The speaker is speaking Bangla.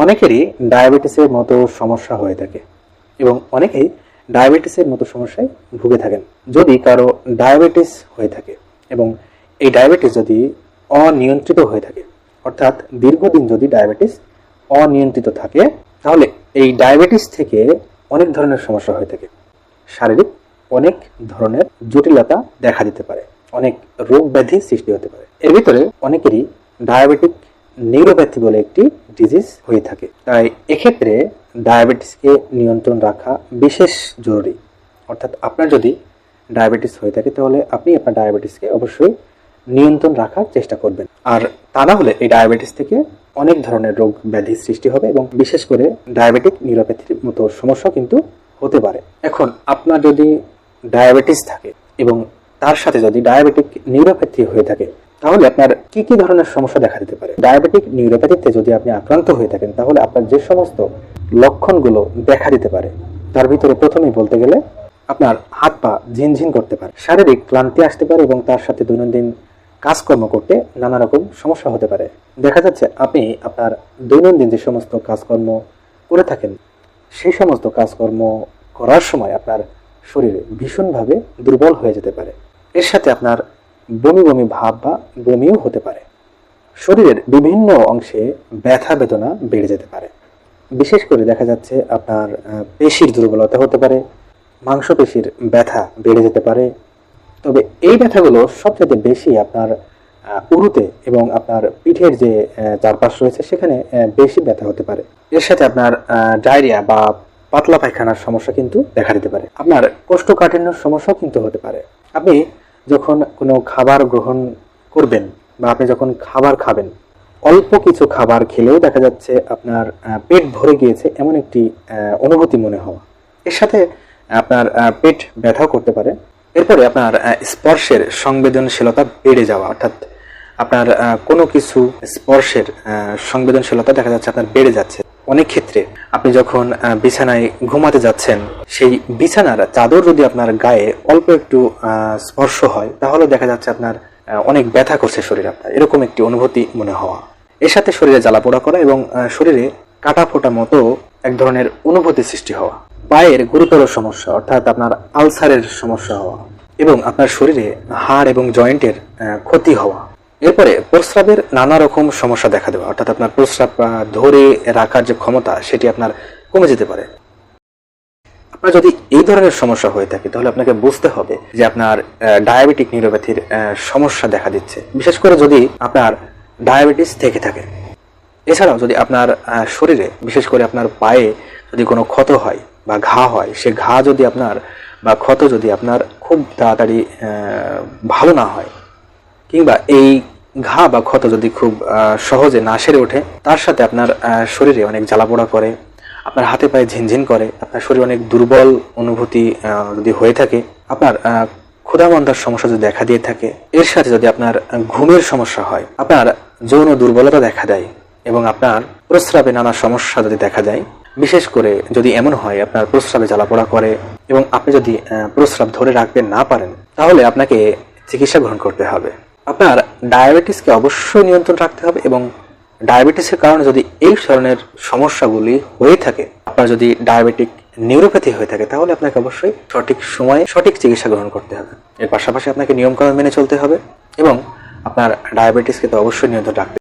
অনেকেরই ডায়াবেটিসের মতো সমস্যা হয়ে থাকে এবং অনেকেই ডায়াবেটিসের মতো সমস্যায় ভুগে থাকেন। যদি কারো ডায়াবেটিস হয়ে থাকে এবং এই ডায়াবেটিস যদি অনিয়ন্ত্রিত হয়ে থাকে, অর্থাৎ দীর্ঘদিন যদি ডায়াবেটিস অনিয়ন্ত্রিত থাকে, তাহলে এই ডায়াবেটিস থেকে অনেক ধরনের সমস্যা হয়ে থাকে। শারীরিক অনেক ধরনের জটিলতা দেখা দিতে পারে, অনেক রোগ ব্যাধি সৃষ্টি হতে পারে। এর ভিতরে অনেকেরই ডায়াবেটিক নিউরোপ্যাথি বলে একটি ডিজিজ হয়ে থাকে। তাই এক্ষেত্রে ডায়াবেটিসকে নিয়ন্ত্রণ রাখা বিশেষ জরুরি। অর্থাৎ আপনার যদি ডায়াবেটিস হয়ে থাকে তাহলে আপনি আপনার ডায়াবেটিসকে অবশ্যই নিয়ন্ত্রণ রাখার চেষ্টা করবেন। আর তা না হলে এই ডায়াবেটিস থেকে অনেক ধরনের রোগ ব্যাধি সৃষ্টি হবে এবং বিশেষ করে ডায়াবেটিক নিউরোপ্যাথির মতো সমস্যা কিন্তু হতে পারে। এখন আপনার যদি ডায়াবেটিস থাকে এবং তার সাথে যদি ডায়াবেটিক নিউরোপ্যাথি হয়ে থাকে, তাহলে আপনার কি কি ধরনের সমস্যা দেখা দিতে পারে। ডায়াবেটিক নিউরোপ্যাথিতে যদি আপনি আক্রান্ত হয়ে থাকেন, তাহলে আপনার যে সমস্ত লক্ষণগুলো দেখা দিতে পারে তার ভিতরে প্রথমেই বলতে গেলে আপনার হাত পা ঝিনঝিন করতে পারে, শারীরিক ক্লান্তি আসতে পারে এবং তার সাথে দৈনন্দিন কাজকর্ম করতে নানা রকম সমস্যা হতে পারে। দেখা যাচ্ছে আপনি আপনার দৈনন্দিন যে সমস্ত কাজকর্ম করে থাকেন, সেই সমস্ত কাজকর্ম করার সময় আপনার শরীরে ভীষণভাবে দুর্বল হয়ে যেতে পারে। এর সাথে আপনার বমি বমি ভাব বা বমিও হতে পারে। শরীরের বিভিন্ন অংশে ব্যথা বেদনা বেড়ে যেতে পারে। বিশেষ করে দেখা যাচ্ছে আপনার পেশির দুর্বলতা হতে পারে, মাংসপেশির ব্যথা বেড়ে যেতে পারে। তবে এই ব্যথাগুলো সবচেয়ে বেশি আপনার উরুতে এবং আপনার পিঠের যে চারপাশ রয়েছে সেখানে বেশি ব্যথা হতে পারে। এর সাথে আপনার ডায়রিয়া বা পাতলা পায়খানার সমস্যা কিন্তু দেখা দিতে পারে। আপনার কোষ্ঠকাঠিন্যর সমস্যাও কিন্তু হতে পারে। আপনি যখন কোনো খাবার গ্রহণ করবেন বা আপনি যখন খাবার খাবেন, অল্প কিছু খাবার খেলেও দেখা যাচ্ছে আপনার পেট ভরে গিয়েছে এমন একটি অনুভূতি মনে হওয়া। এর সাথে আপনার পেট ব্যথাও করতে পারে। এরপরে আপনার স্পর্শের সংবেদনশীলতা বেড়ে যাওয়া, অর্থাৎ আপনার কোনো কিছু স্পর্শের সংবেদনশীলতা দেখা যাচ্ছে আপনার বেড়ে যাচ্ছে। অনেক ক্ষেত্রে আপনি যখন বিছানায় ঘুমাতে যাচ্ছেন, সেই বিছানার চাদর যদি আপনার গায়ে অল্প একটু স্পর্শ হয়, তাহলে দেখা যাচ্ছে আপনার অনেক ব্যথা করছে শরীর, আপনার এরকম একটি অনুভূতি মনে হওয়া। এর সাথে শরীরে জ্বালাপোড়া করা এবং শরীরে কাটা ফোটা মতো এক ধরনের অনুভূতি সৃষ্টি হওয়া। পায়ের গুরুতর সমস্যা, অর্থাৎ আপনার আলসারের সমস্যা হওয়া এবং আপনার শরীরে হাড় এবং জয়েন্টের ক্ষতি হওয়া। এরপরে প্রস্রাবের নানা রকম সমস্যা দেখা দেওয়া, অর্থাৎ আপনার প্রস্রাব ধরে রাখার যে ক্ষমতা সেটি আপনার কমে যেতে পারে। আপনার যদি এই ধরনের সমস্যা হয়ে থাকে, তাহলে আপনাকে বুঝতে হবে যে আপনার ডায়াবেটিক নিউরোপ্যাথির সমস্যা দেখা দিচ্ছে, বিশেষ করে যদি আপনার ডায়াবেটিস থেকে থাকে। এছাড়াও যদি আপনার শরীরে, বিশেষ করে আপনার পায়ে যদি কোনো ক্ষত হয় বা ঘা হয়, সে ঘা যদি আপনার বা ক্ষত যদি আপনার খুব তাড়াতাড়ি ভালো না হয়, কিংবা এই ঘা বা ক্ষত যদি খুব সহজে না সেরে ওঠে, তার সাথে আপনার শরীরে অনেক জ্বালাপোড়া করে, আপনার হাতে পায়ে ঝিনঝিন করে, আপনার শরীর অনেক দুর্বল অনুভূতি যদি হয়ে থাকে, আপনার ক্ষুধামন্দার সমস্যা যদি দেখা দিয়ে থাকে, এর সাথে যদি আপনার ঘুমের সমস্যা হয়, আপনার যৌন দুর্বলতা দেখা দেয় এবং আপনার প্রস্রাবে নানা সমস্যা যদি দেখা দেয়, বিশেষ করে যদি এমন হয় আপনার প্রস্রাবে জ্বালাপোড়া করে এবং আপনি যদি প্রস্রাব ধরে রাখতে না পারেন, তাহলে আপনাকে চিকিৎসা গ্রহণ করতে হবে। আপনার ডায়াবেটিসকে অবশ্যই নিয়ন্ত্রণ রাখতে হবে এবং ডায়াবেটিসের কারণে যদি এই ধরনের সমস্যাগুলি হয়ে থাকে, আপনার যদি ডায়াবেটিক নিউরোপ্যাথি হয়ে থাকে, তাহলে আপনাকে অবশ্যই সঠিক সময়ে সঠিক চিকিৎসা গ্রহণ করতে হবে। এর পাশাপাশি আপনাকে নিয়মকানুন মেনে চলতে হবে এবং আপনার ডায়াবেটিসকে তো অবশ্যই নিয়ন্ত্রণ রাখতে হবে।